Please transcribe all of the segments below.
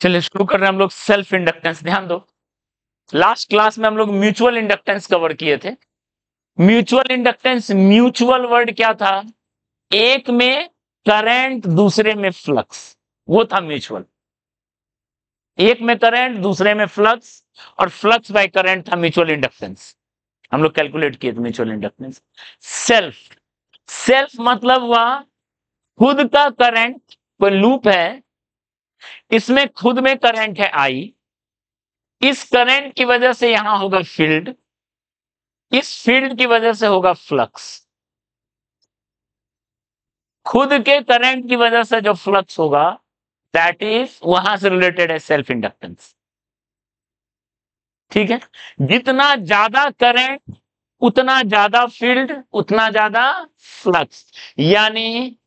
चलिए शुरू कर रहे हैं हम लोग सेल्फ इंडक्टेंस। ध्यान दो, लास्ट क्लास में हम लोग म्यूचुअल इंडक्टेंस कवर किए थे। म्यूचुअल इंडक्टेंस, म्यूचुअल वर्ड क्या था? एक में करंट, दूसरे में फ्लक्स, वो था म्यूचुअल। एक में करंट, दूसरे में फ्लक्स, और फ्लक्स बाय करंट था म्यूचुअल इंडक्टेंस। हम लोग कैलकुलेट किए थे म्यूचुअल इंडक्टेंस। सेल्फ, सेल्फ मतलब हुआ खुद का करंट। कोई लूप है, इसमें खुद में करंट है आई, इस करंट की वजह से यहां होगा फील्ड, इस फील्ड की वजह से होगा फ्लक्स। खुद के करंट की वजह से जो फ्लक्स होगा दैट इज वहां से रिलेटेड है सेल्फ इंडक्टेंस। ठीक है, जितना ज्यादा करंट उतना ज्यादा फील्ड, उतना ज्यादा फ्लक्स, यानी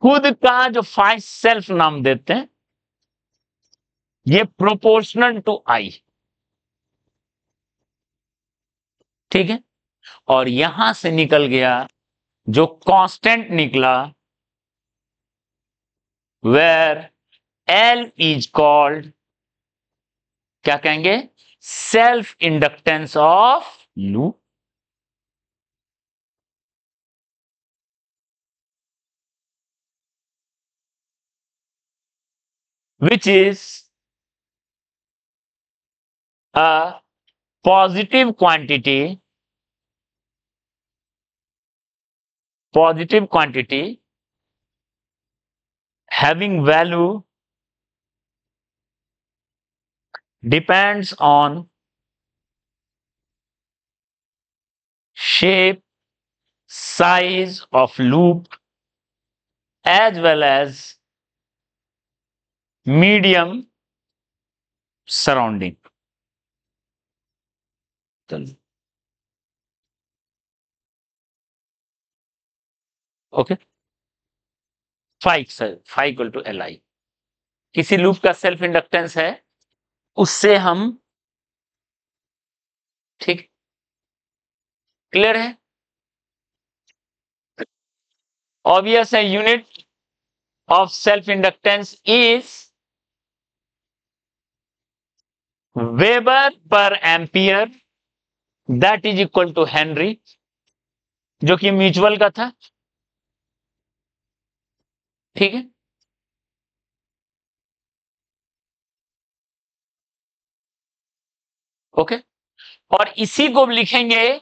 खुद का जो फाइ सेल्फ नाम देते हैं ये प्रोपोर्शनल टू आई। ठीक है, और यहां से निकल गया जो कांस्टेंट निकला, वेयर L इज कॉल्ड, क्या कहेंगे? Self inductance of loop. which is a positive quantity having value depends on shape, size of loop as well as medium surrounding. Okay, phi equal to L I किसी loop का self inductance है, उससे हम, ठीक, clear है? Obvious है, unit of self inductance is weber per ampere, that is equal to henry, जो कि म्यूचुअल का था। ठीक है, ओके, और इसी को लिखेंगे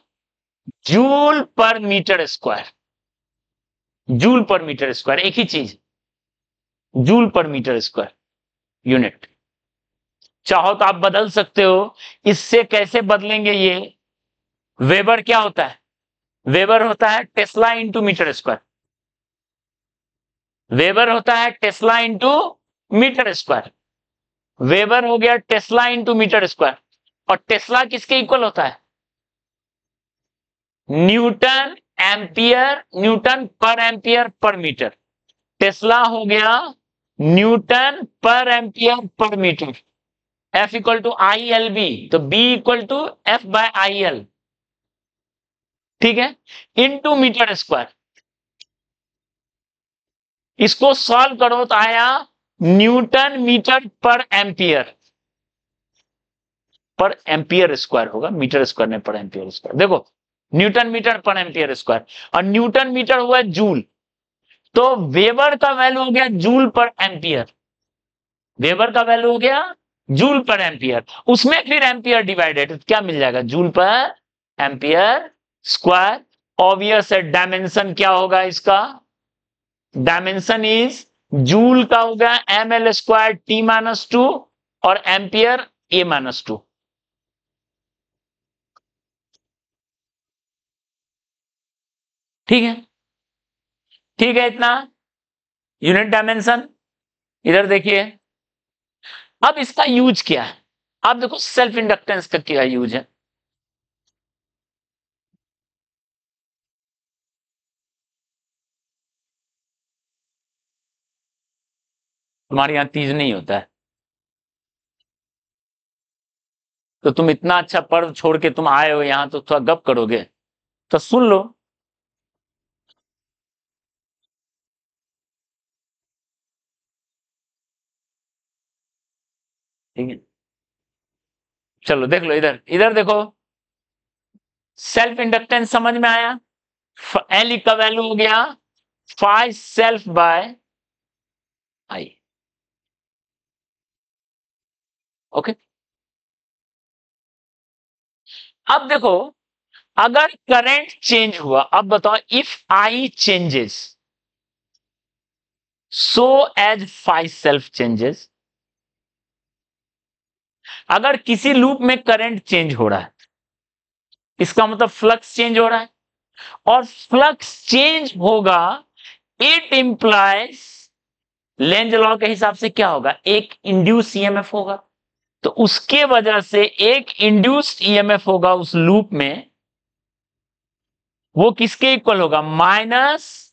joule per metre square. Joule per metre square एक ही चीज, joule per metre square unit. चाहो तो आप बदल सकते हो, इससे कैसे बदलेंगे? ये वेबर क्या होता है? वेबर होता है tesla into metre square. Weber होता है tesla into metre square. Weber हो गया टेस्ला इंटू मीटर स्क्वायर, और टेस्ला किसके इक्वल होता है? Newton ampere, newton per ampere per metre. Tesla हो गया newton per ampere per metre. F equal to I L B, तो B equal to F by I L, ठीक है, into metre square. इसको solve करो तो आया न्यूटन मीटर पर एम्पियर, पर एम्पियर स्क्वायर होगा, मीटर स्क्वायर में पर एम्पियर स्क्वायर। देखो, न्यूटन मीटर पर एम्पियर स्क्वायर, और न्यूटन मीटर हुआ जूल, तो वेबर का वैल्यू हो गया जूल पर एम्पियर। वेबर का वैल्यू हो गया जूल पर एम्पियर, उसमें फिर एम्पियर डिवाइडेड, तो क्या मिल जाएगा? Joule per ampere square. Obvious है, डायमेंशन क्या होगा इसका? डायमेंशन इज जूल का होगा M L square T minus two, और एम्पियर ए माइनस टू। ठीक है, ठीक है, इतना यूनिट डायमेंशन। इधर देखिए, अब इसका यूज क्या है? आप देखो सेल्फ इंडक्टेंस का क्या यूज है। तुम्हारे यहां तीज नहीं होता है, तो तुम इतना अच्छा पर्व छोड़ के तुम आए हो यहां, तो थोड़ा गप करोगे तो सुन लो। ठीक है, चलो देख लो, इधर इधर देखो, सेल्फ इंडक्टेंस समझ में आया। एल का वैल्यू हो गया 5 सेल्फ बाय आई। ओके, अब देखो, अगर करंट चेंज हुआ, अब बताओ, if I changes so as 5 self changes, अगर किसी लूप में करंट चेंज हो रहा है, इसका मतलब फ्लक्स चेंज हो रहा है, और फ्लक्स चेंज होगा, इट इंप्लाइज, लेंज लॉ के हिसाब से क्या होगा, एक इंड्यूस ईएमएफ होगा। तो उसके वजह से एक इंड्यूस्ड ईएमएफ होगा उस लूप में, वो किसके इक्वल होगा, माइनस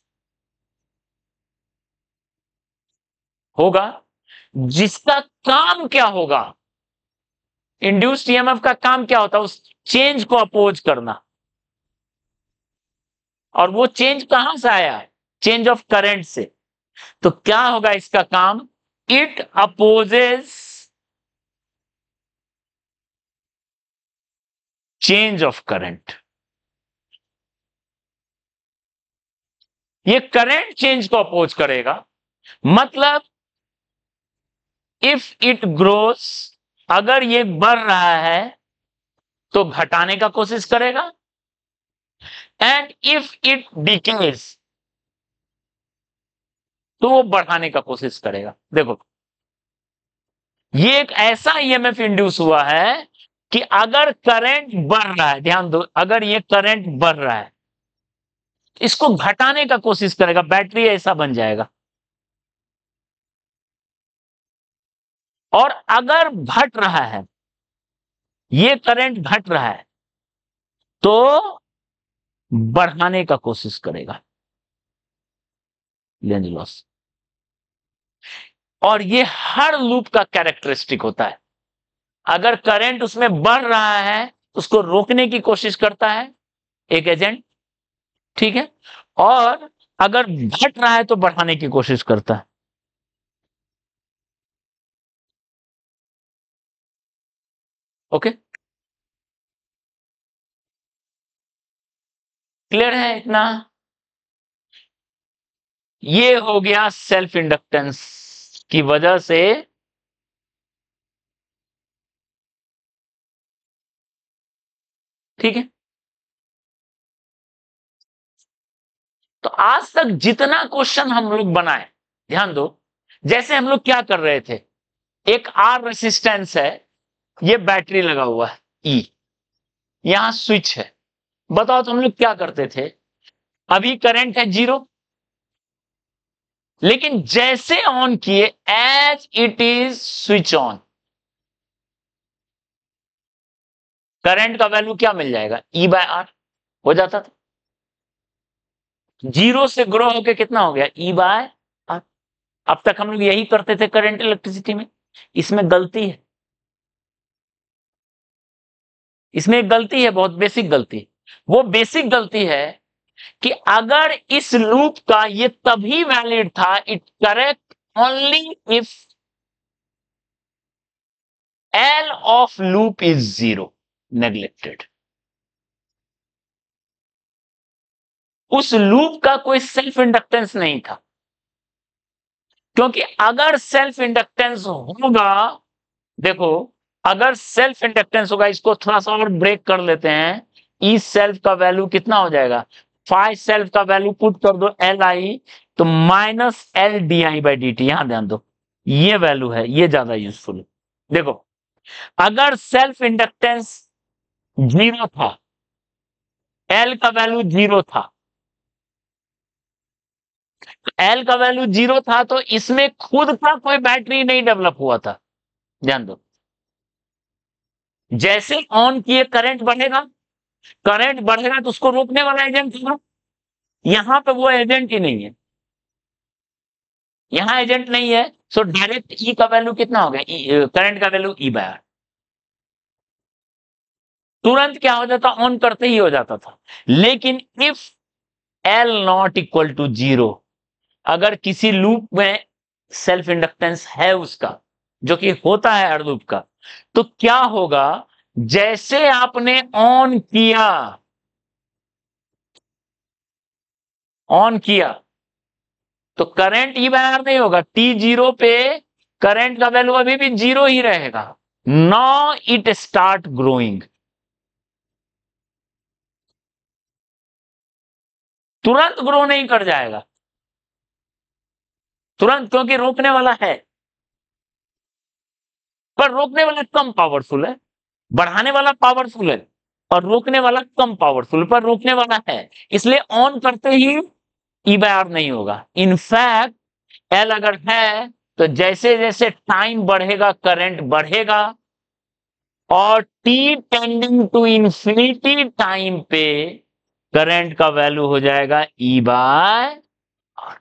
होगा, जिसका काम क्या होगा, इंड्यूस्ड ईएमएफ का काम क्या होता है, उस चेंज को अपोज करना। और वो चेंज कहां से आया है, चेंज ऑफ करंट से। तो क्या होगा इसका काम, it opposes change of current. ये करंट चेंज को अपोज करेगा, मतलब इफ इट ग्रोस, अगर ये बढ़ रहा है तो घटाने का कोशिश करेगा, एंड इफ इट डिकेज, तो वो बढ़ाने का कोशिश करेगा। देखो, ये एक ऐसा ईएमएफ इंड्यूस हुआ है कि अगर करंट बढ़ रहा है, ध्यान दो, अगर ये करंट बढ़ रहा है, इसको घटाने का कोशिश करेगा, बैटरी ऐसा बन जाएगा। और अगर घट रहा है, ये करंट घट रहा है, तो बढ़ाने का कोशिश करेगा, लेंज लॉस। और ये हर लूप का कैरेक्टरिस्टिक होता है। अगर करंट उसमें बढ़ रहा है, उसको रोकने की कोशिश करता है एक एजेंट, ठीक है, और अगर घट रहा है तो बढ़ाने की कोशिश करता है। ओके, क्लियर है इतना? ये हो गया सेल्फ इंडक्टेंस की वजह से ठीक है। तो आज तक जितना क्वेश्चन हम लोग बनाए, ध्यान दो, जैसे हम लोग क्या कर रहे थे, एक आर रेसिस्टेंस है, ये बैटरी लगा हुआ है ई, यहां स्विच है। बताओ तो हम लोग क्या करते थे, अभी करंट है 0, लेकिन जैसे ऑन किए, as it is switch on, current का वैल्यू क्या मिल जाएगा, ई बाय आर हो जाता था। 0 से ग्रो होके कितना हो गया, ई बाय आर। अब तक हम लोग यही करते थे करंट इलेक्ट्रिसिटी में। इसमें गलती है, इसमें एक गलती है, बहुत बेसिक गलती। वो बेसिक गलती है कि अगर इस लूप का ये तभी वैलिड था, it correct only if L of loop is 0, neglected. उस लूप का कोई सेल्फ इंडक्टेंस नहीं था, क्योंकि अगर सेल्फ इंडक्टेंस होगा, देखो, अगर सेल्फ इंडक्टेंस होगा, इसको थोड़ा सा और ब्रेक कर लेते हैं, ई सेल्फ का वैल्यू कितना हो जाएगा, 5 सेल्फ का वैल्यू पुट कर दो एल आई, तो minus L D I by D T. यहां ध्यान दो, ये वैल्यू है, ये ज्यादा यूजफुल है। देखो, अगर सेल्फ इंडक्टेंस 0 था, एल का वैल्यू 0 था, एल का वैल्यू 0 था, तो इसमें खुद का कोई बैटरी नहीं डेवलप हुआ था। ध्यान दो, जैसे ऑन किए करंट बढ़ेगा, करंट बढ़ेगा तो उसको रोकने वाला एजेंट होगा, यहां पे वो एजेंट ही नहीं है, यहां एजेंट नहीं है, सो डायरेक्ट ई का वैल्यू कितना हो गया, करंट का वैल्यू ई बाय आर, तुरंत क्या हो जाता, ऑन करते ही हो जाता था। लेकिन if L not equal to 0, अगर किसी लूप में सेल्फ इंडक्टेंस है उसका जो कि होता है हर लूप का। तो क्या होगा, जैसे आपने ऑन किया, ऑन किया तो करंट ई बाय आर नहीं होगा, टी जीरो पे करंट का वैल्यू अभी भी जीरो ही रहेगा। नाउ इट स्टार्ट ग्रोइंग, तुरंत ग्रो नहीं कर जाएगा तुरंत, क्योंकि रोकने वाला है, पर रोकने वाला कम पावरफुल है, बढ़ाने वाला पावरफुल है और रोकने वाला कम पावरफुल, पर रोकने वाला है, इसलिए ऑन करते ही ई बाय आर नहीं होगा। इनफैक्ट एल अगर है तो जैसे जैसे टाइम बढ़ेगा करंट बढ़ेगा, और T tending to infinity time पे करंट का वैल्यू हो जाएगा ई बाय आर,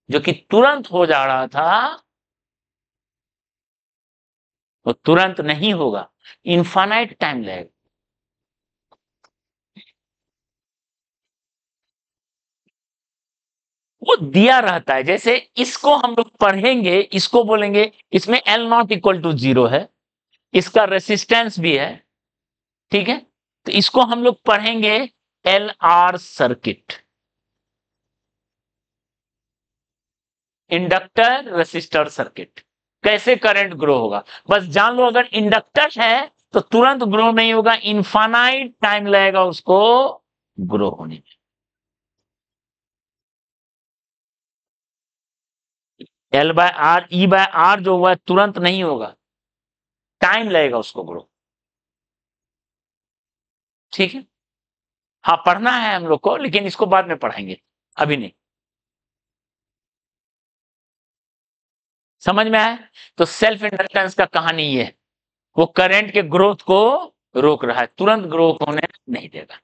जो कि तुरंत हो जा रहा था वो तुरंत नहीं होगा, इनफाइनाइट टाइम लगेगा। वो दिया रहता है, जैसे इसको हम लोग पढ़ेंगे, इसको बोलेंगे इसमें L not equal to zero है, इसका रेसिस्टेंस भी है, ठीक है, तो इसको हम लोग पढ़ेंगे L R circuit, inductor resistor circuit. कैसे करंट ग्रो होगा बस जान लो, अगर इंडक्टर है तो तुरंत ग्रो नहीं होगा, इनफाइनाइट टाइम लगेगा उसको ग्रो होने में। L by R, E by R जो हुआ है तुरंत नहीं होगा, टाइम लगेगा उसको ग्रो, ठीक है। हाँ पढ़ना है हम लोग को, लेकिन इसको बाद में पढ़ेंगे, अभी नहीं। समझ में आया? तो सेल्फ इंडक्टेंस का कहानी ये है, वो करंट के ग्रोथ को रोक रहा है, तुरंत ग्रो होने नहीं देगा।